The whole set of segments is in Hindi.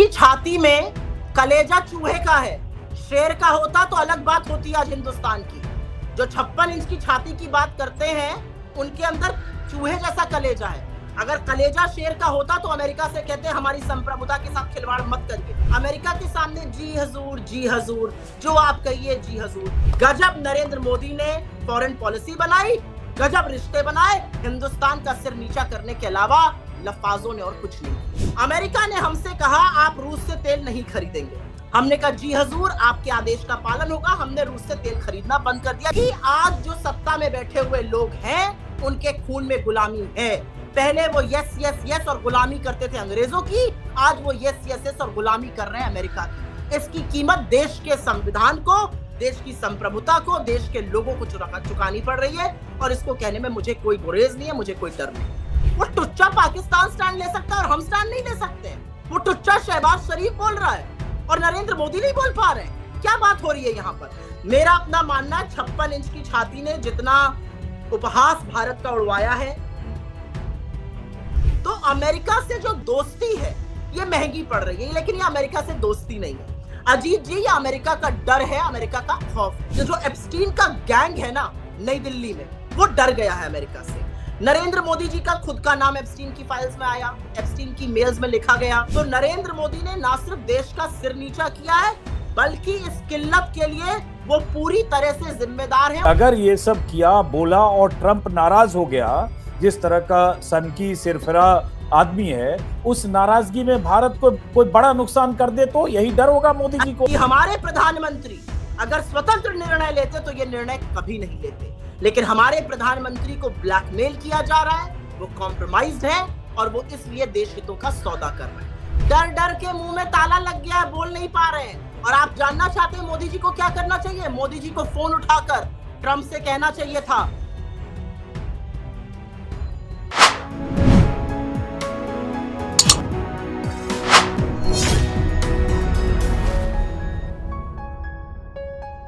जिसकी छाती में कलेजा चूहे का है, शेर का होता तो अलग बात होती आज हिंदुस्तान की। जो 56 इंच की छाती की बात करते हैं, उनके अंदर चूहे जैसा कलेजा है। अगर कलेजा शेर का होता तो अमेरिका से कहते हैं हमारी संप्रभुता के साथ खिलवाड़ मत करिए। अमेरिका के सामने जी हजूर, जो आप कहिए जी हजूर। गजब नरेंद्र मोदी ने फॉरेन पॉलिसी बनाई, गजब रिश्ते बनाए, हिंदुस्तान का सिर नीचा करने के अलावा लफ्फाजों ने और कुछ नहीं। अमेरिका ने हमसे कहा आप रूस से तेल नहीं खरीदेंगे। हमने कहा जी हजूर, आपके आदेश का पालन होगा। हमने रूस से तेल खरीदना बंद कर दिया। कि आज जो सत्ता में बैठे हुए लोग हैं, उनके खून में गुलामी है। पहले वो यस यस यस और गुलामी करते थे अंग्रेजों की, आज वो यस यस यस और गुलामी कर रहे हैं अमेरिका की। इसकी कीमत देश के संविधान को, देश की संप्रभुता को, देश के लोगों को चुकानी पड़ रही है। और इसको कहने में मुझे कोई गुरेज नहीं है, मुझे कोई डर नहीं। वो टुच्चा पाकिस्तान स्टैंड ले सकता है और हम स्टैंड नहीं ले सकते। वो टुच्चा शहबाज शरीफ बोल रहा है और नरेंद्र मोदी नहीं बोल पा रहे हैं। क्या बात हो रही है यहाँ पर? मेरा अपना मानना है 56 इंच की छाती ने जितना उपहास भारत का उड़वाया है, तो अमेरिका से जो दोस्ती है ये महंगी पड़ रही है। लेकिन ये अमेरिका से दोस्ती नहीं है अजीत जी, ये अमेरिका का डर है, अमेरिका का खौफ। जो एप्स्टीन का गैंग है ना नई दिल्ली में, वो डर गया है अमेरिका से। नरेंद्र मोदी जी का खुद का नाम एप्स्टीन की फाइल्स में आया, एप्स्टीन की मेल्स में लिखा गया। तो नरेंद्र मोदी ने ना सिर्फ देश का सिर नीचा किया है, बल्कि इस किल्लत के लिए वो पूरी तरह से जिम्मेदार है। अगर ये सब किया, बोला और ट्रंप नाराज हो गया, जिस तरह का सनकी सिरफिरा आदमी है, उस नाराजगी में भारत को कोई बड़ा नुकसान कर दे तो यही डर होगा मोदी जी को। हमारे प्रधानमंत्री अगर स्वतंत्र निर्णय लेते तो ये निर्णय कभी नहीं लेते। लेकिन हमारे प्रधानमंत्री को ब्लैकमेल किया जा रहा है, वो कॉम्प्रोमाइज्ड है और वो इसलिए देश हितों का सौदा कर रहे हैं। डर डर के मुंह में ताला लग गया है, बोल नहीं पा रहे हैं। और आप जानना चाहते हैं मोदी जी को क्या करना चाहिए? मोदी जी को फोन उठाकर ट्रंप से कहना चाहिए था,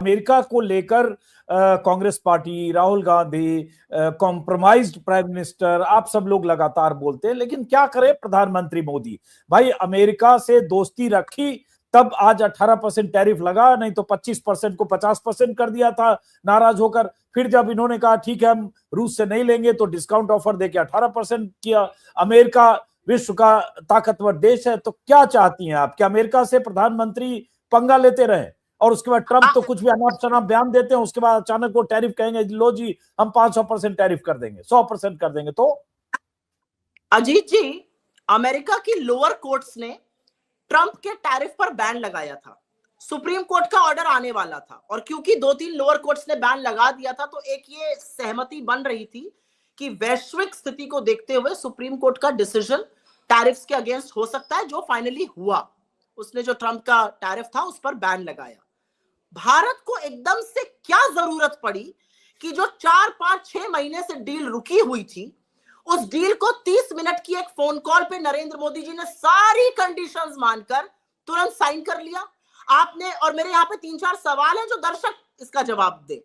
अमेरिका को लेकर Congress party, Rahul Gandhi, compromised prime minister, आप सब लोग लगातार बोलते हैं। लेकिन क्या करे प्रधानमंत्री मोदी? भाई अमेरिका से दोस्ती रखी तब आज 18% टैरिफ लगा, नहीं तो 25% को 50% कर दिया था नाराज होकर। फिर जब इन्होंने कहा ठीक है हम रूस से नहीं लेंगे तो डिस्काउंट ऑफर देके 18% किया। अमेरिका विश्व का ताकतवर देश है, तो क्या चाहती हैं आप? क्या अमेरिका से प्रधानमंत्री पंगा लेते रहे और उसके बाद ट्रंप तो कुछ भी अनाप शनाप बयान देते हैं, उसके बाद अचानक वो टैरिफ कहेंगे लो जी हम 500% टैरिफ कर देंगे, 100% कर देंगे? तो अजीत जी, अमेरिका की लोअर कोर्ट्स ने ट्रंप के टैरिफ पर बैन लगाया था। सुप्रीम कोर्ट का ऑर्डर आने वाला था और क्योंकि 2-3 लोअर कोर्ट्स ने बैन लगा दिया था, तो एक ये सहमति बन रही थी कि वैश्विक स्थिति को देखते हुए सुप्रीम कोर्ट का डिसीजन टैरिफ्स के अगेंस्ट हो सकता है, जो फाइनली हुआ। उसने जो ट्रंप का टैरिफ था उस पर बैन लगाया। भारत को एकदम से क्या जरूरत पड़ी कि जो 4-5-6 महीने से डील रुकी हुई थी, उस डील को 30 मिनट की एक फोन कॉल पे नरेंद्र मोदी जी ने सारी कंडीशंस मानकर तुरंत साइन कर लिया। आपने, और मेरे यहाँ पे 3-4 सवाल हैं जो दर्शक इसका जवाब दे।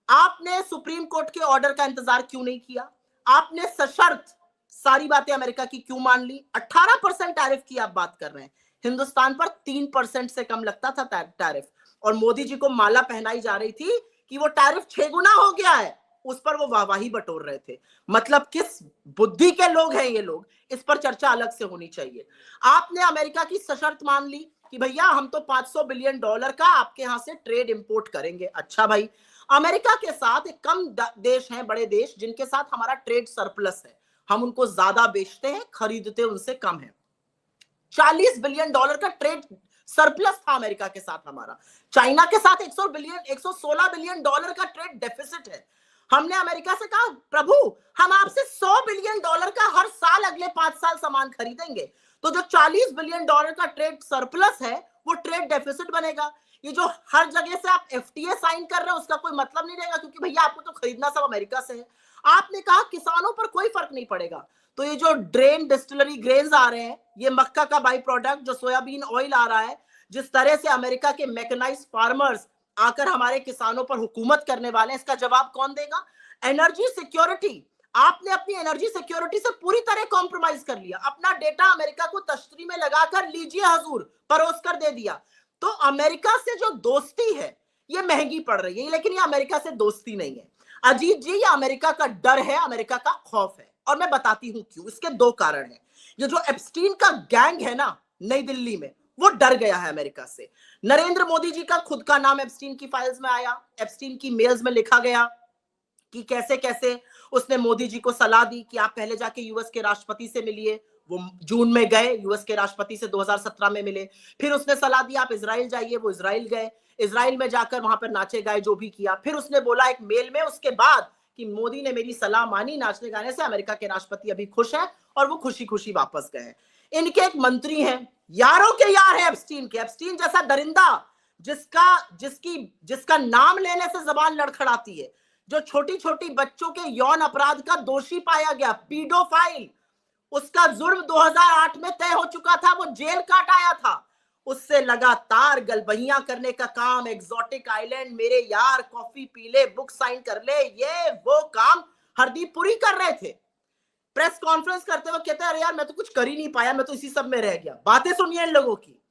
आपने सुप्रीम कोर्ट के ऑर्डर का इंतजार क्यों नहीं किया? आपने सशर्त सारी बातें अमेरिका की क्यों मान ली? 18% टैरिफ की आप बात कर रहे हैं, हिंदुस्तान पर 3% से कम लगता था टैरिफ, और मोदी जी को माला पहनाई जा रही थी कि वो टैरिफ 6 गुना हो गया है। उस पर वो वाहवाही बटोर रहे थे। मतलब किस बुद्धि के लोग हैं ये लोग? इस पर चर्चा अलग से होनी चाहिए। आपने अमेरिका की सशर्त मान ली कि भैया हम तो $500 बिलियन का आपके यहां से ट्रेड इंपोर्ट करेंगे। अच्छा भाई, अमेरिका के साथ एक कम देश हैं, बड़े देश जिनके साथ हमारा ट्रेड सरप्लस है, हम उनको ज्यादा बेचते हैं, खरीदते उनसे कम है। $40 बिलियन का ट्रेड सरप्लस था अमेरिका के साथ हमारा। चाइना के साथ 116 बिलियन का ट्रेड डेफिसिट है। हमने अमेरिका से कहा प्रभु हम आपसे $100 बिलियन का हर साल अगले 5 साल सामान खरीदेंगे। तो जो $40 बिलियन का ट्रेड सरप्लस है वो ट्रेड डेफिसिट बनेगा। ये जो हर जगह से आप FTA साइन कर रहे हैं उसका कोई मतलब नहीं रहेगा, क्योंकि भैया आपको तो खरीदना सब अमेरिका से है। आपने कहा किसानों पर कोई फर्क नहीं पड़ेगा। तो ये जो ड्रेन डिस्टिलरी ग्रेन्स आ रहे हैं, ये मक्का का बाई प्रोडक्ट जो सोयाबीन ऑयल आ रहा है, जिस तरह से अमेरिका के मैकेनाइज्ड फार्मर्स आकर हमारे किसानों पर हुकूमत करने वाले हैं, इसका जवाब कौन देगा? एनर्जी सिक्योरिटी आपने अपनी एनर्जी सिक्योरिटी से पूरी तरह कॉम्प्रोमाइज कर लिया, अपना डेटा अमेरिका को तश्तरी में लगाकर लीजिए हजूर परोस कर दे दिया। तो अमेरिका से जो दोस्ती है ये महंगी पड़ रही है, लेकिन ये अमेरिका से दोस्ती नहीं है अजीत जी, ये अमेरिका का डर है, अमेरिका का खौफ है। और मैं बताती हूं क्यों। इसके दो कारण हैं। ये जो एप्स्टीन का गैंग है ना नई दिल्ली में, वो डर गया है अमेरिका से। नरेंद्र मोदी जी का खुद का नाम एप्स्टीन की फाइल्स में आया, एप्स्टीन की मेल्स में लिखा गया कि कैसे कैसे उसने मोदी जी को सलाह दी कि आप पहले जाके यूएस के राष्ट्रपति से मिलिए। वो जून में गए, यूएस के राष्ट्रपति से 2017 में मिले। फिर उसने सलाह दी आप इजराइल जाइए, वो इजराइल गए, इजराइल में जाकर वहां पर नाचे गाए जो भी किया। फिर उसने बोला एक मेल में उसके बाद कि मोदी ने मेरी सलाह मानी, नाचने गाने से अमेरिका के राष्ट्रपति अभी खुश हैं, और वो खुशी खुशी वापस गए। इनके एक मंत्री हैं, यारों के यार है एप्स्टीन के। एप्स्टीन जैसा दरिंदा जिसका नाम लेने से जबान लड़खड़ाती है, जो छोटी छोटी बच्चों के यौन अपराध का दोषी पाया गया, पीडोफाइल, उसका जुर्म 2008 में तय हो चुका था, वो जेल काट आया था। उससे लगातार गलबहियां करने का काम, एग्जॉटिक आइलैंड, मेरे यार कॉफी पी ले, बुक साइन कर ले, ये वो काम हरदीप पुरी कर रहे थे। प्रेस कॉन्फ्रेंस करते हुए कहते हैं अरे यार मैं तो कुछ कर ही नहीं पाया, मैं तो इसी सब में रह गया। बातें सुनिए इन लोगों की।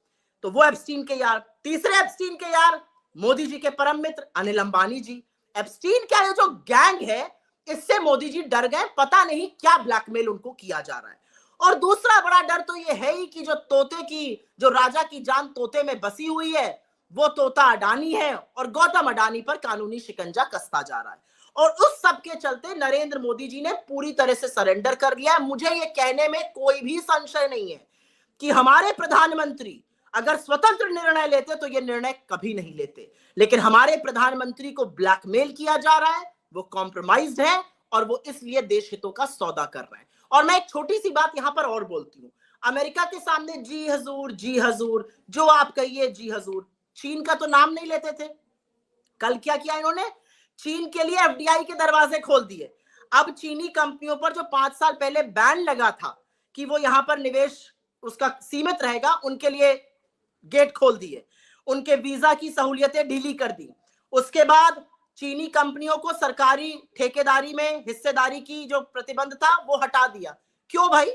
तो वो एप्स्टीन के यार। तीसरे एप्स्टीन के यार मोदी जी के परम मित्र अनिल अंबानी जी। एप्स्टीन का ये जो गैंग है, इससे मोदी जी डर गए, पता नहीं क्या ब्लैकमेल उनको किया जा रहा है। और दूसरा बड़ा डर तो ये है ही कि जो राजा की जान तोते में बसी हुई है, वो तोता अडानी है, और गौतम अडानी पर कानूनी शिकंजा कसता जा रहा है। और उस सब के चलते नरेंद्र मोदी जी ने पूरी तरह से सरेंडर कर लिया है। मुझे ये कहने में कोई भी संशय नहीं है कि हमारे प्रधानमंत्री अगर स्वतंत्र निर्णय लेते तो ये निर्णय कभी नहीं लेते, लेकिन हमारे प्रधानमंत्री को ब्लैकमेल किया जा रहा है, वो कॉम्प्रोमाइज्ड है, और वो इसलिए देश हितों का सौदा कर रहे हैं। और मैं एक छोटी सी बात यहां पर और बोलती हूं, अमेरिका के सामने जी हजूर, जो आप कहिए जी हजूर। चीन का तो नाम नहीं लेते थे। कल क्या किया इन्होंने, चीन के लिए एफडीआई के दरवाजे खोल दिए। अब चीनी कंपनियों पर जो 5 साल पहले बैन लगा था कि वो यहां पर निवेश उसका सीमित रहेगा, उनके लिए गेट खोल दिए, उनके वीजा की सहूलियतें ढीली कर दी। उसके बाद चीनी कंपनियों को सरकारी ठेकेदारी में हिस्सेदारी की जो प्रतिबंध था वो हटा दिया। क्यों भाई,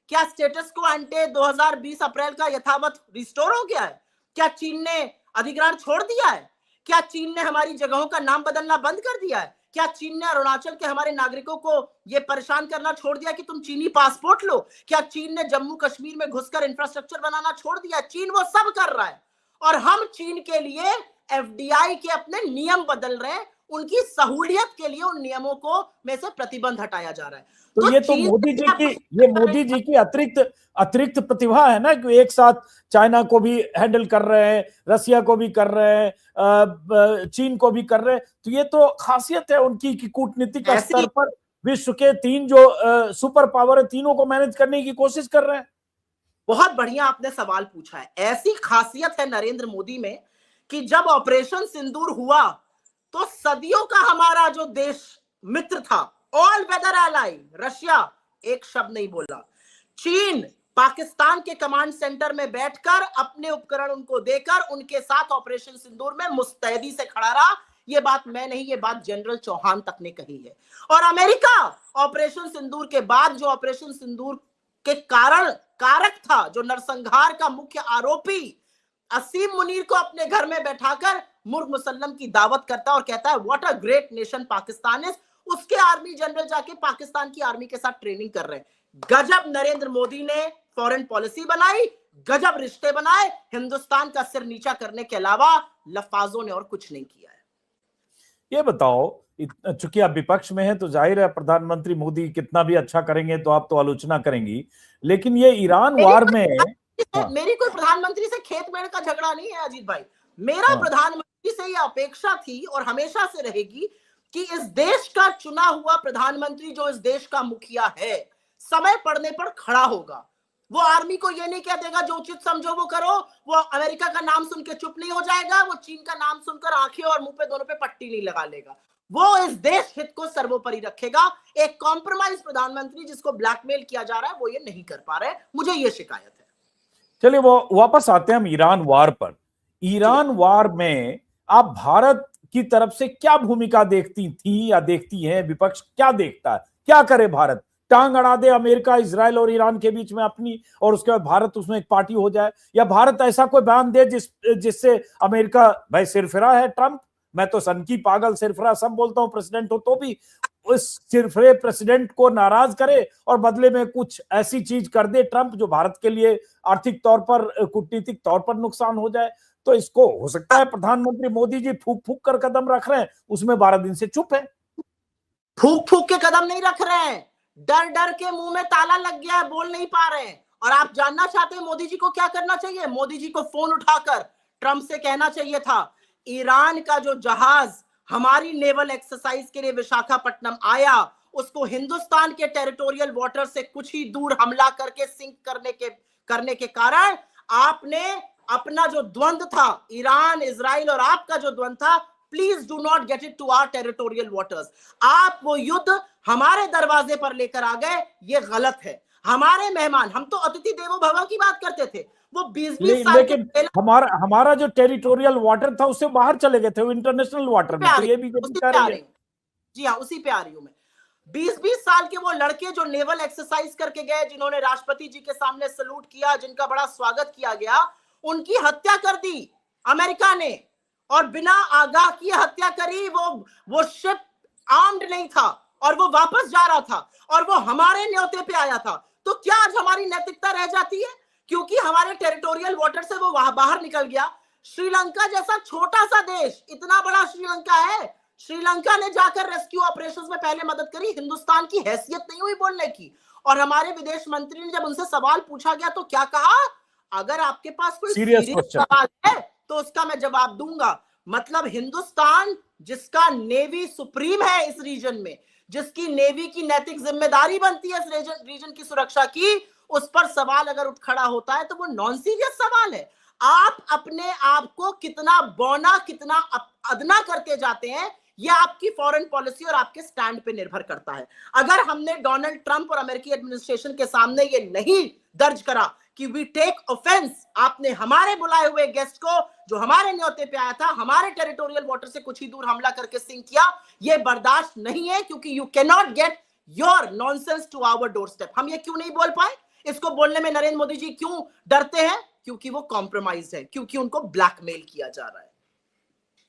क्या स्टेटस को एंटे 2020 अप्रैल का यथावत रिस्टोर हो गया है? क्या चीन ने अधिग्रहण छोड़ दिया है? क्या चीन ने हमारी जगहों का नाम बदलना बंद कर दिया है? क्या चीन ने अरुणाचल के हमारे नागरिकों को यह परेशान करना छोड़ दिया कि तुम चीनी पासपोर्ट लो? क्या चीन ने जम्मू कश्मीर में घुसकर इंफ्रास्ट्रक्चर बनाना छोड़ दिया? चीन वो सब कर रहा है, और हम चीन के लिए एफडीआई के अपने नियम बदल रहे हैं, उनकी सहूलियत के लिए उन नियमों को में से प्रतिबंध हटाया जा रहा है। तो ये तो मोदी जी की अतिरिक्त प्रतिभा है ना, कि एक साथ चाइना को भी हैंडल कर रहे हैं, रसिया को भी कर रहे हैं, चीन को भी कर रहे हैं। तो ये तो खासियत है उनकी कि कूटनीतिक स्तर पर विश्व के 3 जो सुपर पावर है, तीनों को मैनेज करने की कोशिश कर रहे हैं। बहुत बढ़िया आपने सवाल पूछा है। ऐसी खासियत है नरेंद्र मोदी में कि जब ऑपरेशन सिंदूर हुआ तो सदियों का हमारा जो देश मित्र था, ऑल वेदर एलाई, रशिया, एक शब्द नहीं बोला। चीन पाकिस्तान के कमांड सेंटर में बैठकर अपने उपकरण उनको देकर उनके साथ ऑपरेशन सिंदूर में मुस्तैदी से खड़ा रहा। ये बात मैं नहीं, ये बात जनरल चौहान तक ने कही है। और अमेरिका ऑपरेशन सिंदूर के बाद जो ऑपरेशन सिंदूर के कारक था, जो नरसंहार का मुख्य आरोपी असीम मुनीर को अपने घर में बैठाकर मुर्ग मुसल्लम की दावत करता है और कहता है what a great nation Pakistan is, उसके आर्मी जनरल जाके पाकिस्तान की आर्मी के साथ ट्रेनिंग कर रहे हैं। गजब नरेंद्र मोदी ने फॉरेन पॉलिसी बनाई, गजब रिश्ते बनाए, हिंदुस्तान का सिर नीचा करने के अलावा लफाजों ने और कुछ नहीं किया है। ये बताओ, चूंकि आप विपक्ष में हैं तो जाहिर है प्रधानमंत्री मोदी कितना भी अच्छा करेंगे तो आप तो आलोचना करेंगी, लेकिन ये ईरान वार में मेरी कोई प्रधानमंत्री से खेत मेड़ का झगड़ा नहीं है अजीत भाई। मेरा प्रधानमंत्री से ये अपेक्षा थी और हमेशा से रहेगी कि इस देश का चुना हुआ प्रधानमंत्री, जो इस देश का मुखिया है, समय पड़ने पर खड़ा होगा। वो आर्मी को ये नहीं कह देगा जो उचित समझो वो करो, वो अमेरिका का नाम सुन के चुप नहीं हो जाएगा, वो चीन का नाम सुनकर आंखें और मुंह पे दोनों पे पट्टी नहीं लगा लेगा। वो इस देश हित को सर्वोपरि रखेगा। एक कॉम्प्रोमाइज प्रधानमंत्री जिसको ब्लैकमेल किया जा रहा है वो ये नहीं कर पा रहे, मुझे ये शिकायत है। चलिए वो वापस आते हैं हम ईरान वार पर। ईरान वार में आप भारत की तरफ से क्या भूमिका देखती थी या देखती हैं, विपक्ष क्या देखता है? क्या करे भारत? टांग अड़ा दे अमेरिका इजराइल और ईरान के बीच में अपनी, और उसके बाद भारत उसमें एक पार्टी हो जाए? या भारत ऐसा कोई बयान दे जिससे अमेरिका, भाई सिरफिरा है ट्रंप, मैं तो सनकी पागल सिरफिरा सब बोलता हूं प्रेसिडेंट हो तो भी, उस सिरफिरे प्रेसिडेंट को नाराज करे और बदले में कुछ ऐसी चीज कर दे ट्रंप जो भारत के लिए आर्थिक तौर पर, कूटनीतिक तौर पर नुकसान हो जाए। तो इसको हो सकता है प्रधानमंत्री मोदी जी फूक फूक कर कदम रख रहे हैं, उसमें 12 दिन से चुप है। फूक फूक के कदम नहीं रख रहे हैं, डर डर के मुंह में ताला लग गया है, बोल नहीं पा रहे हैं। और आप जानना चाहते हैं मोदी जी को क्या करना चाहिए? मोदी जी को फोन उठाकर ट्रंप से कहना चाहिए था, ईरान का जो जहाज हमारी नेवल एक्सरसाइज के लिए विशाखापट्टनम आया, उसको हिंदुस्तान के टेरिटोरियल वाटर से कुछ ही दूर हमला करके सिंक करने के कारण आपने अपना जो द्वंद्व था, ईरान इजराइल और आपका जो द्वंद्व था, please do not get it to our territorial waters. आप वो युद्ध हमारे दरवाजे पर लेकर आ गए, ये गलत है। हमारे मेहमान, हम तो अतिथि देवो भव की बात करते थे, वो 20-20 साल लेकिन हमारा जो टेरिटोरियल वाटर था उससे बाहर चले गए थे, वो इंटरनेशनल वाटर में, तो ये भी कह रही है। जी हाँ, उसी पे आ रही हूं मैं। 20-20 साल के वो लड़के जो नेवल एक्सरसाइज करके गए, जिन्होंने राष्ट्रपति जी के सामने सलूट किया, जिनका बड़ा स्वागत किया गया, उनकी हत्या कर दी अमेरिका ने, और बिना आगाह की हत्या करी। वो शिप आर्म्ड नहीं था और वो वापस जा रहा था और वो हमारे न्योते पे आया था। तो क्या आज हमारी नैतिकता रह जाती है क्योंकि हमारे टेरिटोरियल वाटर से वो वहां बाहर निकल गया? श्रीलंका जैसा छोटा सा देश, इतना बड़ा श्रीलंका है, श्रीलंका ने जाकर रेस्क्यू ऑपरेशंस में पहले मदद करी, हिंदुस्तान की हैसियत नहीं हुई बोलने की। और हमारे विदेश मंत्री ने जब उनसे सवाल पूछा गया तो क्या कहा? अगर आपके पास कोई सीरियस सवाल है तो उसका मैं जवाब दूंगा। मतलब हिंदुस्तान, जिसका नेवी सुप्रीम है इस रीजन में, जिसकी नेवी की नैतिक जिम्मेदारी बनती है इस रीजन की सुरक्षा की, उस पर सवाल अगर उठ खड़ा होता है तो वो नॉन सीरियस सवाल है। आप अपने आप को कितना बौना, कितना अदना करते जाते हैं, यह आपकी फॉरेन पॉलिसी और आपके स्टैंड पे निर्भर करता है। अगर हमने डोनाल्ड ट्रंप और अमेरिकी एडमिनिस्ट्रेशन के सामने ये नहीं दर्ज करा कि वी टेक ऑफेंस, आपने हमारे बुलाए हुए गेस्ट को जो हमारे न्योते पे आया था, हमारे टेरिटोरियल वाटर से कुछ ही दूर हमला करके सिंक किया, ये बर्दाश्त नहीं है, क्योंकि you can not get your nonsense to our doorstep. हम ये क्यों नहीं बोल पाए? इसको बोलने में नरेंद्र मोदी जी क्यों डरते हैं? क्योंकि वो कॉम्प्रोमाइज है, क्योंकि उनको ब्लैकमेल किया जा रहा है।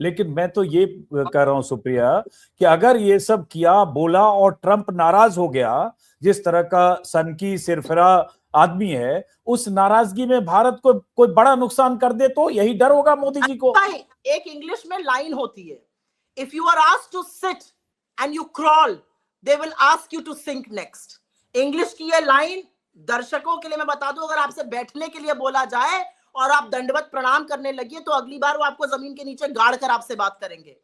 लेकिन मैं तो ये कह रहा हूं सुप्रिया कि अगर ये सब किया, बोला और ट्रंप नाराज हो गया, जिस तरह का सनकी सिरफिरा आदमी है, उस नाराजगी में भारत को कोई बड़ा नुकसान कर दे तो यही डर होगा मोदी जी को। एक इंग्लिश में लाइन होती है, if you are asked to sit and you crawl, they will ask you to sink next. English की ये लाइन दर्शकों के लिए मैं बता दूं, अगर आपसे बैठने के लिए बोला जाए और आप दंडवत प्रणाम करने लगिए तो अगली बार वो आपको जमीन के नीचे गाड़ कर आपसे बात करेंगे।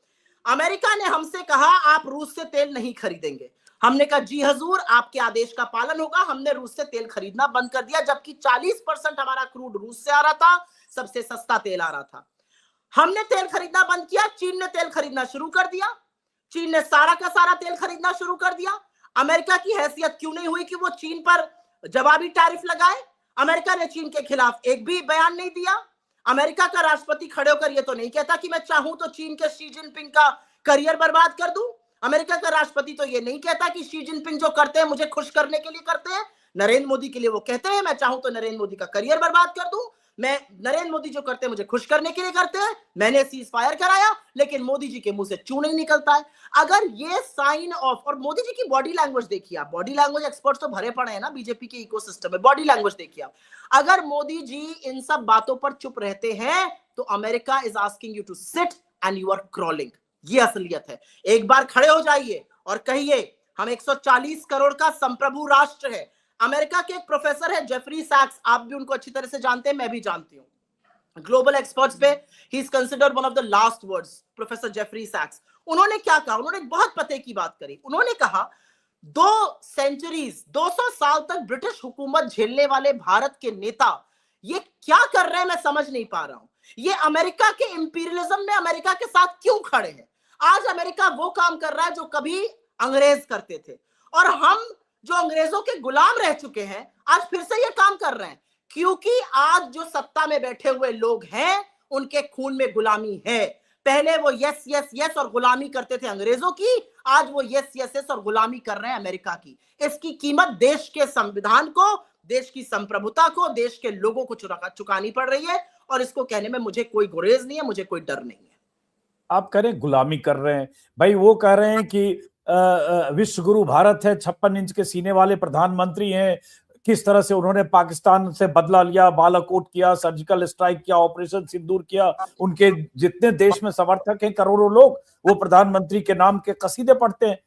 अमेरिका ने हमसे कहा आप रूस से तेल नहीं खरीदेंगे, हमने कहा जी हजूर आपके आदेश का पालन होगा। हमने रूस से तेल खरीदना बंद कर दिया, जबकि 40% हमारा क्रूड रूस से आ रहा था, सबसे सस्ता तेल आ रहा था। हमने तेल खरीदना बंद किया, चीन ने तेल खरीदना शुरू कर दिया, चीन ने सारा का सारा तेल खरीदना शुरू कर दिया। अमेरिका की हैसियत क्यों नहीं हुई कि वो चीन पर जवाबी टैरिफ लगाए? अमेरिका ने चीन के खिलाफ एक भी बयान नहीं दिया। अमेरिका का राष्ट्रपति खड़े होकर ये तो नहीं कहता कि मैं चाहूं तो चीन के शी जिनपिंग का करियर बर्बाद कर दूं। अमेरिका का राष्ट्रपति तो ये नहीं कहता कि शी जिनपिंग जो करते हैं मुझे खुश करने के लिए करते हैं। नरेंद्र मोदी के लिए वो कहते हैं मैं चाहूं तो नरेंद्र मोदी का करियर बर्बाद कर दूं, मैं नरेंद्र मोदी जो करते हैं मुझे खुश करने के लिए करते हैं, मैंने सीज फायर कराया, लेकिन मोदी जी के मुंह से चू नहीं निकलता है। अगर ये साइन ऑफ, और मोदी जी की बॉडी लैंग्वेज देखिए आप, बॉडी लैंग्वेज एक्सपर्ट्स तो भरे पड़े हैं ना बीजेपी के इकोसिस्टम में, बॉडी लैंग्वेज देखिए आप। अगर मोदी जी इन सब बातों पर चुप रहते हैं तो America is asking you to sit and you are crawling. ये असलियत है। एक बार खड़े हो जाइए और कहिए हम 140 करोड़ का संप्रभु राष्ट्र है। अमेरिका के एक प्रोफेसर है जेफरी सैक्स, आप भी उनको अच्छी तरह से जानते हैं, मैं भी जानती हूं, ग्लोबल एक्सपर्ट्स पे he is considered one of the last words, professor Jeffrey सैक्स। उन्होंने क्या कहा? उन्होंने बहुत पते की बात करी। उन्होंने कहा 200 साल तक ब्रिटिश हुकूमत झेलने वाले भारत के नेता ये क्या कर रहे हैं मैं समझ नहीं पा रहा हूं। ये अमेरिका के इंपीरियलिज्म में अमेरिका के साथ क्यों खड़े हैं? आज अमेरिका वो काम कर रहा है जो कभी अंग्रेज करते थे, और हम जो अंग्रेजों के गुलाम रह चुके हैं आज फिर से ये काम कर रहे हैं, क्योंकि आज जो सत्ता में बैठे हुए लोग हैं उनके खून में गुलामी है। पहले वो यस यस यस और गुलामी करते थे अंग्रेजों की, आज वो यस यस यस और गुलामी कर रहे हैं अमेरिका की। इसकी कीमत देश के संविधान को, देश की संप्रभुता को, देश के लोगों को चुकानी पड़ रही है, और इसको कहने में मुझे कोई गुरेज नहीं है, मुझे कोई डर नहीं है। आप कह रहे हैं गुलामी कर रहे हैं, भाई वो कह रहे हैं कि विश्व गुरु भारत है, 56 इंच के सीने वाले प्रधानमंत्री हैं, किस तरह से उन्होंने पाकिस्तान से बदला लिया, बालाकोट किया, सर्जिकल स्ट्राइक किया, ऑपरेशन सिंदूर किया, उनके जितने देश में समर्थक हैं करोड़ों लोग, वो प्रधानमंत्री के नाम के कसीदे पढ़ते हैं।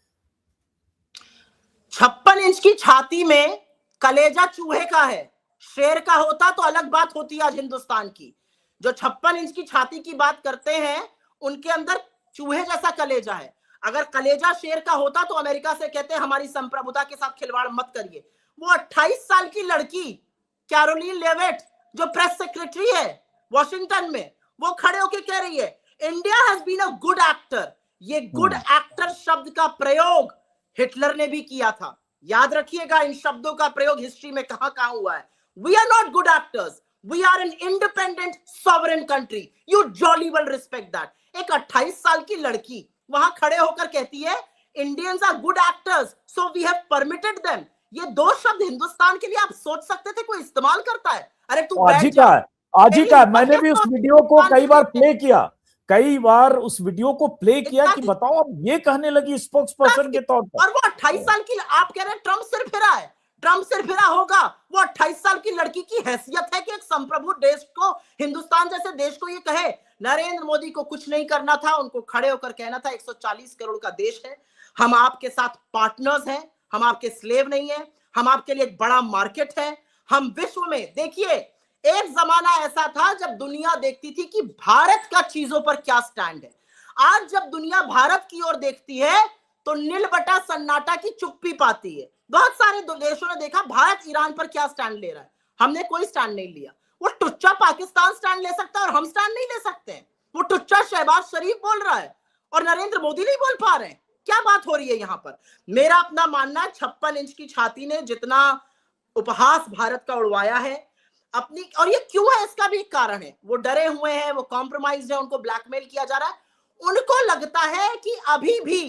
56 इंच की छाती में कलेजा चूहे का है, शेर का होता तो अलग बात होती आज हिंदुस्तान की। जो 56 इंच की छाती की बात करते हैं उनके अंदर चूहे जैसा कलेजा है। अगर कलेजा शेर का होता तो अमेरिका से कहते हैं हमारी संप्रभुता के साथ खिलवाड़ मत करिए। वो 28 साल की लड़की कैरोलिन लेविट जो प्रेस सेक्रेटरी है वॉशिंगटन में, वो खड़े होकर कह रही है India has been a good actor. ये गुड एक्टर शब्द का प्रयोग हिटलर ने भी किया था। याद रखिएगा इन शब्दों का प्रयोग हिस्ट्री में कहां कहां हुआ है। We are not good actors, we are an independent sovereign country, you jolly well respect that. एक 28 साल की लड़की वहां खड़े होकर कहती है Indians are good actors so we have permitted them. ये दो शब्द हिंदुस्तान के लिए आप सोच सकते थे कोई इस्तेमाल करता है? अरे तू आज ही का है, आज ही का। मैंने भी उस वीडियो को कई बार प्ले किया, कई बार उस वीडियो को प्ले किया कि बताओ अब ये कहने लगी स्पोक्स पर्सन के तौर पर। और वो 28 साल की, आप कह रहे हैं ट्रम्प सिर फिरा है, ट्रम्प सिर फिरा होगा। वो 28 साल की लड़की की हैसियत है कि एक संप्रभु देश को, हिंदुस्तान जैसे देश को ये कहे नरेंद्र मोदी को कुछ नहीं करना था, उनको खड़े होकर कहना था 140 करोड़ का देश है, हम आपके साथ पार्टनर्स हैं, हम आपके स्लेव नहीं है, हम आपके लिए एक बड़ा मार्केट है। हम विश्व में, देखिए एक जमाना ऐसा था जब दुनिया देखती थी कि भारत का चीजों पर क्या स्टैंड है। आज जब दुनिया भारत की ओर देखती है तो नील बटा सन्नाटा की चुप्पी पाती है। बहुत सारे देशों ने देखा भारत ईरान पर क्या स्टैंड ले रहा है, हमने कोई स्टैंड नहीं लिया। वो टुच्चा पाकिस्तान स्टैंड ले सकता है और हम स्टैंड नहीं ले सकते हैं। वो टुच्चा शहबाज शरीफ बोल रहा है और नरेंद्र मोदी नहीं बोल पा रहे हैं। क्या बात हो रही है यहाँ पर? मेरा अपना मानना है 56 इंच की छाती ने जितना उपहास भारत का उड़वाया है अपनी, और ये क्यों है इसका भी एक कारण है। वो डरे हुए हैं, वो कॉम्प्रोमाइज है, उनको ब्लैकमेल किया जा रहा है। उनको लगता है कि अभी भी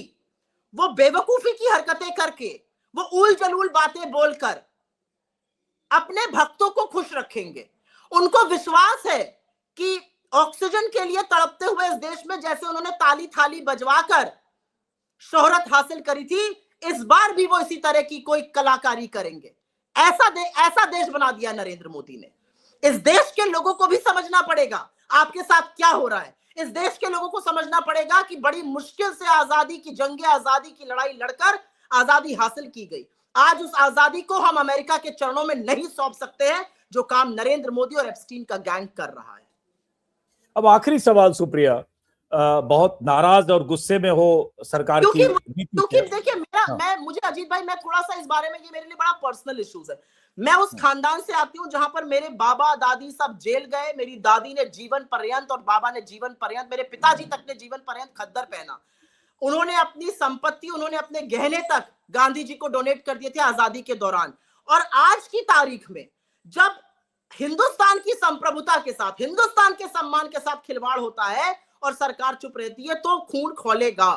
वो बेवकूफी की हरकतें करके, वो उल जलूल बातें बोलकर अपने भक्तों को खुश रखेंगे। उनको विश्वास है कि ऑक्सीजन के लिए तड़पते हुए इस देश में जैसे उन्होंने ताली थाली बजवाकर शोहरत हासिल करी थी, इस बार भी वो इसी तरह की कोई कलाकारी करेंगे। ऐसा देश बना दिया नरेंद्र मोदी ने। इस देश के लोगों को भी समझना पड़ेगा आपके साथ क्या हो रहा है। इस देश के लोगों को समझना पड़ेगा कि बड़ी मुश्किल से आजादी की जंगे आजादी की लड़ाई लड़कर आजादी हासिल की गई। आज उस आजादी को हम अमेरिका के चरणों में नहीं सौंप सकते हैं, जो काम नरेंद्र मोदी और एप्स्टीन का गैंग कर रहा है। अब आखिरी सवाल सुप्रिया, बहुत नाराज और गुस्से में हो सरकार की क्योंकि देखिए मुझे अजीत भाई, मैं थोड़ा सा इस बारे में, ये मेरे लिए बड़ा पर्सनल इश्यूज है। मैं उस खानदान से आती हूँ जहां पर मेरे बाबा दादी सब जेल गए, मेरी दादी ने जीवन पर्यंत और बाबा ने जीवन पर्यंत, मेरे पिताजी तक ने जीवन पर्यंत खद्दर पहना। उन्होंने अपनी संपत्ति, उन्होंने अपने गहने तक गांधी जी को डोनेट कर दिए थे आजादी के दौरान। और आज की तारीख में जब हिंदुस्तान की संप्रभुता के साथ, हिंदुस्तान के सम्मान के साथ खिलवाड़ होता है और सरकार चुप रहती है तो खून खौलेगा।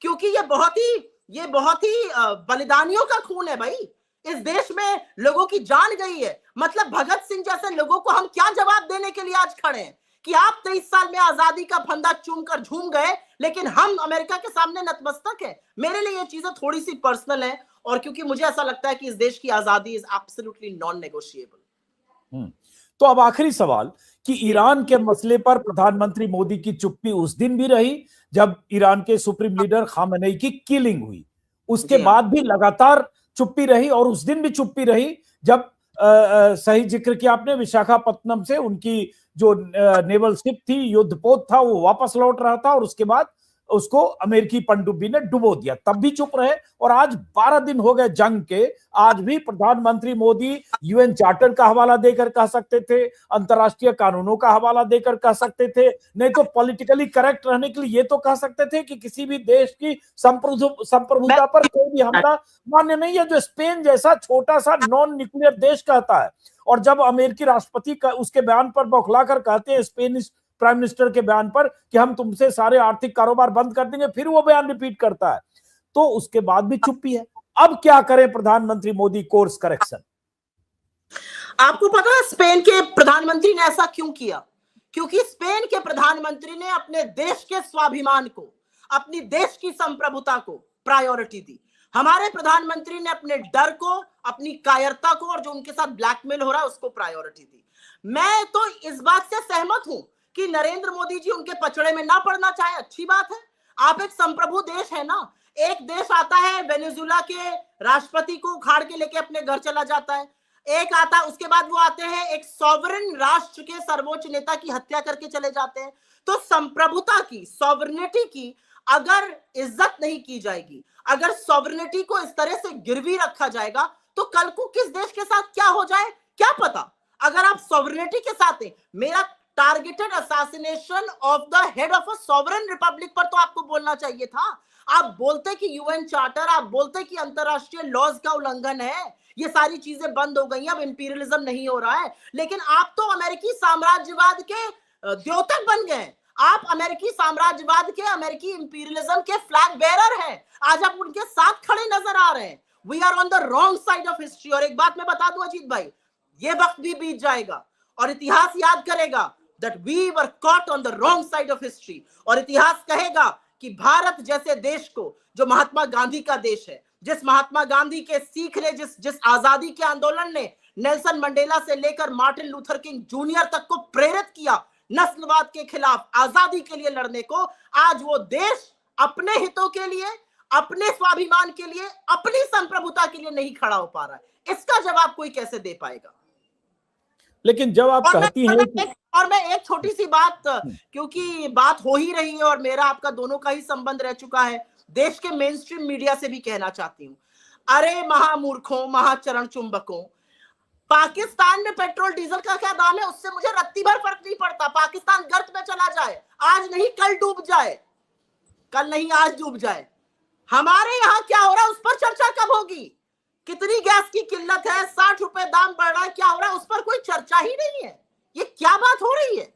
क्योंकि ये बहुत ही बलिदानियों का खून है भाई। इस देश में लोगों की जान गई है। मतलब भगत सिंह जैसे लोगों को हम क्या जवाब देने के लिए आज खड़े हैं कि आप 23 साल में आजादी का फंदा चूमकर झूम गए, लेकिन हम अमेरिका के सामने नतमस्तक है। मेरे लिए ये चीजें थोड़ी सी पर्सनल है, और क्योंकि मुझे ऐसा लगता है कि इस देश की आजादी इज एब्सोल्युटली नॉन नेगोशिएबल। तो अब आखिरी सवाल कि ईरान के मसले पर प्रधानमंत्री मोदी की चुप्पी उस दिन भी रही जब ईरान के सुप्रीम लीडर खामेनेई की किलिंग हुई, उसके बाद भी लगातार चुप्पी रही, और उस दिन भी चुप्पी रही जब सही जिक्र किया आपने, विशाखापत्तनम से उनकी जो नेवल शिप थी, युद्धपोत था, वो वापस लौट रहा था और उसके बाद उसको अमेरिकी पनडुब्बी ने डुबो दिया, तब भी चुप रहे। और आज 12 दिन हो गए जंग के, आज भी प्रधानमंत्री मोदी यूएन चार्टर का हवाला देकर कह सकते थे, अंतरराष्ट्रीय कानूनों का हवाला देकर कह सकते थे, नहीं तो पॉलिटिकली करेक्ट रहने के लिए ये तो कह सकते थे कि किसी भी देश की संप्रभुता पर कोई भी हमला मान्य नहीं है, जो स्पेन जैसा छोटा सा नॉन न्यूक्लियर देश कहता है। और जब अमेरिकी राष्ट्रपति का उसके बयान पर बौखलाकर कहते हैं, स्पेनिश प्राइम मिनिस्टर के बयान पर, कि हम तुमसे सारे आर्थिक कारोबार बंद कर देंगे, फिर वो बयान रिपीट करता है। तो उसके बाद भी चुप्पी है। अब क्या करें प्रधानमंत्री मोदी? Course correction. आपको पता है स्पेन के प्रधानमंत्री ने ऐसा क्यों किया? क्योंकि स्पेन के प्रधानमंत्री ने अपने देश के स्वाभिमान को, अपनी देश की संप्रभुता को प्रायोरिटी दी। हमारे प्रधानमंत्री ने अपने डर को, अपनी कायरता को और जो उनके साथ ब्लैकमेल हो रहा है उसको प्रायोरिटी दी। मैं तो इस बात से सहमत हूं कि नरेंद्र मोदी जी उनके पचड़े में ना पड़ना चाहे, अच्छी बात है। आप एक संप्रभु देश है ना, एक देश आता है वेनेजुएला के राष्ट्रपति को उखाड़ के लेके अपने घर चला जाता है, एक आता, उसके बाद वो आते हैं एक सॉवरेन राष्ट्र के सर्वोच्च नेता की हत्या करके चले जाते हैं। तो संप्रभुता की, सॉवरेनिटी की अगर इज्जत नहीं की जाएगी, अगर सॉवरेनिटी को इस तरह से गिरवी रखा जाएगा, तो कल को किस देश के साथ क्या हो जाए क्या पता। अगर आप सॉवरेनिटी के साथ हैं, मेरा targeted assassination of the head of a sovereign Republic पर तो आपको बोलना चाहिए था। आप बोलते कि यूएन चार्टर, आप बोलते कि अंतरराष्ट्रीय लॉज का उल्लंघन है, ये सारी चीजें बंद हो गई, अब इंपीरियलिज्म नहीं हो रहा है। लेकिन आप तो अमेरिकी साम्राज्यवाद के द्योतक बन गए। आप अमेरिकी साम्राज्यवाद के, अमेरिकी इंपीरियलिज्म के फ्लैग बेरर हैं। आज आप उनके साथ खड़े नजर आ रहे हैं। We are on the wrong side of history. और एक बात मैं बता दूं अजीत भाई, ये वक्त भी बीत जाएगा और इतिहास याद करेगा that we were caught on the wrong side of history। और इतिहास कहेगा कि भारत जैसे देश को, जो महात्मा गांधी का देश है, जिस महात्मा गांधी के सीख ने, जिस आजादी के आंदोलन ने नेल्सन मंडेला से लेकर मार्टिन लूथर किंग जूनियर तक को प्रेरित किया नस्लवाद के खिलाफ, आजादी के लिए लड़ने को, आज वो देश अपने हितों के लिए, अपने स्वाभिमान के लिए, अपनी संप्रभुता के लिए नहीं खड़ा हो पा रहा है। इसका जवाब कोई कैसे दे पाएगा? लेकिन जब आप कहती हैं और मैं एक छोटी सी बात, क्योंकि बात हो ही रही है और मेरा आपका दोनों का ही संबंध रह चुका है, देश के मेन स्ट्रीम मीडिया से भी कहना चाहती हूं, अरे महामूर्खों, महाचरण चुंबकों, पाकिस्तान में पेट्रोल डीजल का क्या दाम है उससे मुझे रत्ती भर फर्क नहीं पड़ता। पाकिस्तान गर्त में चला जाए, आज नहीं कल डूब जाए, कल नहीं आज डूब जाए, हमारे यहाँ क्या हो रहा है उस पर चर्चा कब होगी? कितनी गैस की किल्लत है, 60 रुपए दाम बढ़ रहा है, क्या हो रहा है उस पर कोई चर्चा ही नहीं है। ये क्या बात हो रही है?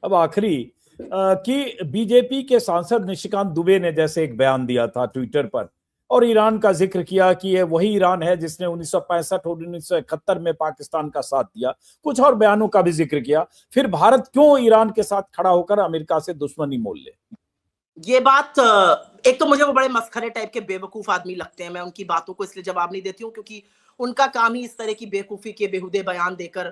अब आखिरी कि बीजेपी के सांसद निशिकांत दुबे ने जैसे एक बयान दिया था ट्विटर पर और ईरान का जिक्र किया कि ये वही ईरान है जिसने 1965 और 1971 में पाकिस्तान का साथ दिया, कुछ और बयानों का भी जिक्र किया। फिर भारत क्यों ईरान के साथ खड़ा होकर अमेरिका से दुश्मनी मोल ले? ये बात, एक तो मुझे वो बड़े मस्खरे टाइप के बेवकूफ आदमी लगते हैं। मैं उनकी बातों को इसलिए जवाब नहीं देती हूँ क्योंकि उनका काम ही इस तरह की बेवकूफी के बेहुदे बयान देकर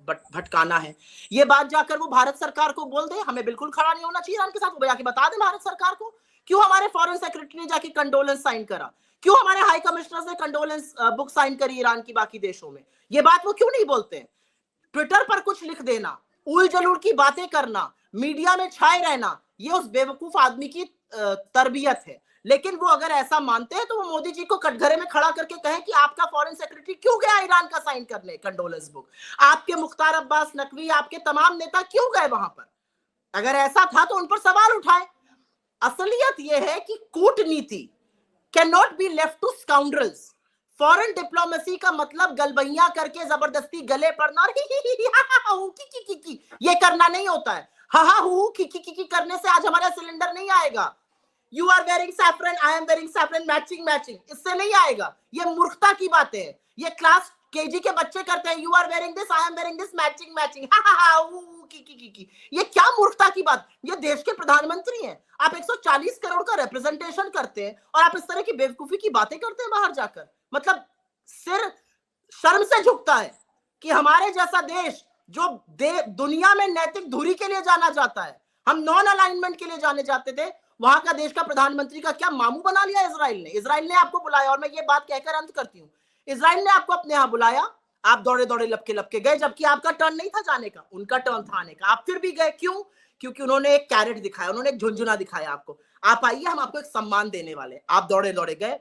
भटकाना है। ये बात जाकर वो भारत सरकार को बोल दे, हमें बिल्कुल खड़ा नहीं होना चाहिए ईरान के साथ। वो जाके बता दे भारत सरकार को, क्यों हमारे फॉरेन सेक्रेटरी ने जाके कंडोलेंस साइन करा, क्यों हमारे हाई कमिश्नर ने कंडोलेंस बुक साइन करी ईरान की बाकी देशों में। ये बात वो क्यों नहीं बोलते हैं? ट्विटर पर कुछ लिख देना, उल जलूल की बातें करना, मीडिया में छाए रहना, ये उस बेवकूफ आदमी की तरबियत है। लेकिन वो अगर ऐसा मानते हैं तो वो मोदी जी को कटघरे में खड़ा करके कहें कि आपका फॉरेन सेक्रेटरी क्यों गया ईरान का साइन करने कंडोलेंस बुक, आपके मुख्तार अब्बास नकवी, आपके तमाम नेता क्यों गए वहां पर? अगर ऐसा था तो उन पर सवाल उठाए। असलियत यह है कि कूटनीति can not be left to scoundrels. Foreign diplomacy का मतलब गलबैया करके जबरदस्ती गले पड़ना और ये करना नहीं होता है। की करने से आज हमारा सिलेंडर नहीं आएगा। You are wearing saffron, I am wearing saffron, matching matching, इससे नहीं आएगा। ये मूर्खता की बातें हैं, ये क्लास केजी के बच्चे करते हैं। You are wearing this, I am wearing this, matching matching, की। ये क्या मूर्खता की बात? ये देश के प्रधानमंत्री हैं, आप 140 करोड़ का रिप्रेजेंटेशन करते हैं और आप इस तरह की बेवकूफी की बातें करते हैं बाहर जाकर। मतलब सिर शर्म से झुकता है कि हमारे जैसा देश जो दुनिया में नैतिक धुरी के लिए जाना जाता है, हम नॉन अलाइनमेंट के लिए जाने जाते थे, वहां का देश का प्रधानमंत्री का क्या मामू बना लिया इजराइल ने। इजराइल ने आपको बुलाया, और मैं ये बात कहकर अंत करती हूँ, इजराइल ने आपको अपने यहां बुलाया, आप दौड़े दौड़े लपके गए, जबकि आपका टर्न नहीं था जाने का, उनका टर्न था आने का। आप फिर भी गए, क्यों? क्योंकि उन्होंने एक कैरेट दिखाया, उन्होंने एक झुंझुना दिखाया आपको, आप आइए हम आपको एक सम्मान देने वाले। आप दौड़े दौड़े गए,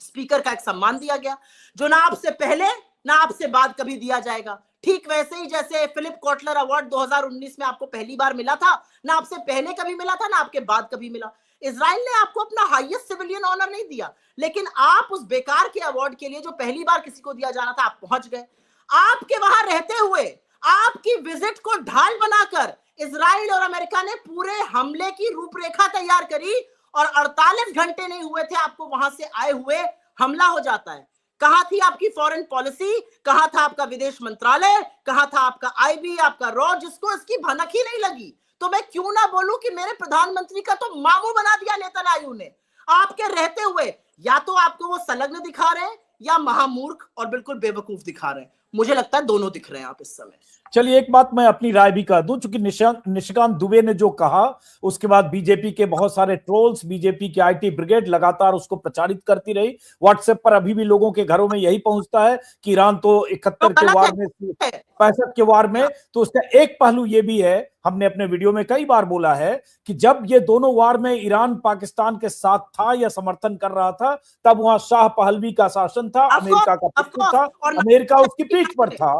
स्पीकर का एक सम्मान दिया गया जो ना आपसे पहले ना आपसे बाद कभी दिया जाएगा। ठीक वैसे ही जैसे फिलिप कॉटलर अवार्ड 2019 में आपको पहली बार मिला था, ना आपसे पहले कभी मिला था, ना आपके बाद कभी मिला। इजराइल ने आपको अपना हाईएस्ट सिविलियन ऑनर नहीं दिया, लेकिन आप उस बेकार के अवार्ड के लिए जो पहली बार किसी को दिया जाना था, आप पहुंच गए। आपके वहां रहते हुए आपकी विजिट को ढाल बनाकर इजराइल और अमेरिका ने पूरे हमले की रूपरेखा तैयार करी और 48 घंटे नहीं हुए थे आपको वहां से आए हुए हमला हो जाता है। कहां थी आपकी फॉरेन पॉलिसी, कहां था आपका विदेश मंत्रालय, कहां था आपका आईबी, आपका रॉ, जिसको इसकी भनक ही नहीं लगी। तो मैं क्यों ना बोलूं कि मेरे प्रधानमंत्री का तो मामू बना दिया नेतन्याहू ने आपके रहते हुए। या तो आपको वो संलग्न दिखा रहे हैं या महामूर्ख और बिल्कुल बेवकूफ दिखा रहे हैं। मुझे लगता है दोनों दिख रहे हैं आप इस समय। चलिए एक बात मैं अपनी राय भी कर दूं, चूंकि निशिकांत दुबे ने जो कहा उसके बाद बीजेपी के बहुत सारे ट्रोल्स, बीजेपी की आईटी ब्रिगेड लगातार उसको प्रचारित करती रही। व्हाट्सएप पर अभी भी लोगों के घरों में यही पहुंचता है कि ईरान तो 71 के वार में, 65 के वार में। तो उसका एक पहलू ये भी है, हमने अपने वीडियो में कई बार बोला है कि जब ये दोनों वार में ईरान पाकिस्तान के साथ था या समर्थन कर रहा था, तब वहां शाह पहलवी का शासन था, अमेरिका का पक्ष था, अमेरिका उसकी पीठ पर था।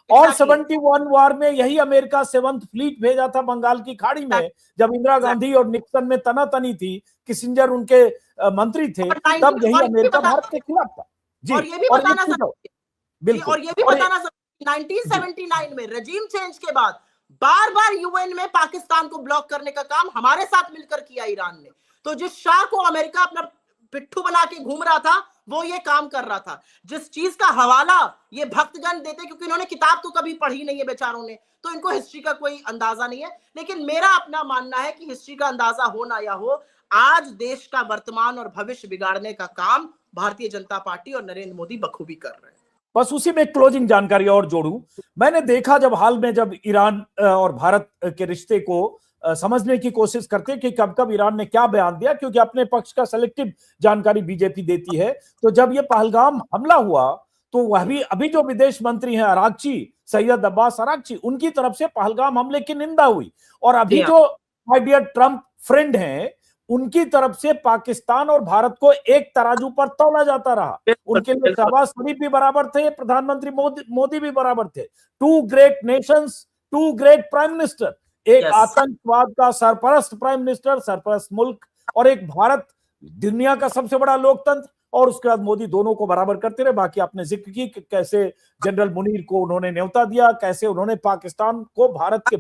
और 71 वार में यही अमेरिका 7th फ्लीट भेजा था बंगाल की खाड़ी में, जब इंदिरा गांधी और निक्सन में तनातनी थी, किसिंजर उनके मंत्री थे, तब यही अमेरिका भारत के खिलाफ था। जी, और ये भी बताना बिल्कुल, और ये भी बताना 1979 में रजीम चेंज के बाद बार बार यूएन में पाकिस्तान को ब्लॉक करने का काम हमारे साथ मिलकर किया ईरान ने। तो जिस शाह को अमेरिका अपना पिट्ठू बना के घूम रहा था, वो ये काम कर रहा था। जिस चीज का हवाला ये भक्तगण देते, क्योंकि इन्होंने किताब तो कभी पढ़ी नहीं है बेचारों ने, तो इनको हिस्ट्री का कोई अंदाजा नहीं है। लेकिन मेरा अपना मानना है कि हिस्ट्री का अंदाजा हो ना या हो, आज देश का वर्तमान और भविष्य बिगाड़ने का काम भारतीय जनता पार्टी और नरेंद्र मोदी बखूबी कर रहे हैं। बस उसी में क्लोजिंग जानकारी और जोड़ूं, मैंने देखा जब हाल में जब ईरान और भारत के रिश्ते को समझने की कोशिश करते कि कब कब ईरान ने क्या बयान दिया, क्योंकि अपने पक्ष का सेलेक्टिव जानकारी बीजेपी देती है। तो जब ये पहलगाम हमला हुआ तो वह भी अभी जो विदेश मंत्री हैं अरागची, सैयद अब्बास अरागची, उनकी तरफ से पहलगाम हमले की निंदा हुई। और अभी जो माय डियर ट्रंप फ्रेंड हैं, उनकी तरफ से पाकिस्तान और भारत को एक तराजू पर तौला जाता रहा। उनके लिए शहबाज शरीफ भी बराबर थे, प्रधानमंत्री मोदी भी बराबर थे। Two great nations, two great prime minister, एक आतंकवाद का सरपरस्त प्राइम मिनिस्टर, सरपरस्त मुल्क, और एक भारत दुनिया का सबसे बड़ा लोकतंत्र, और उसके बाद मोदी, दोनों को बराबर करते रहे। बाकी आपने जिक्र की कि कैसे जनरल मुनीर को उन्होंने न्योता दिया, कैसे उन्होंने पाकिस्तान को भारत के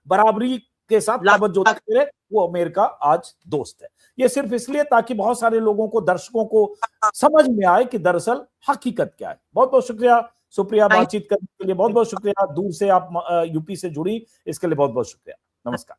बराबरी के साथ तवज्जो देते रहे। वो अमेरिका आज दोस्त है। ये सिर्फ इसलिए ताकि बहुत सारे लोगों को, दर्शकों को समझ में आए कि दरअसल हकीकत क्या है। बहुत बहुत शुक्रिया सुप्रिया, बातचीत करने के लिए बहुत बहुत शुक्रिया। दूर से आप यूपी से जुड़ी, इसके लिए बहुत बहुत शुक्रिया। नमस्कार।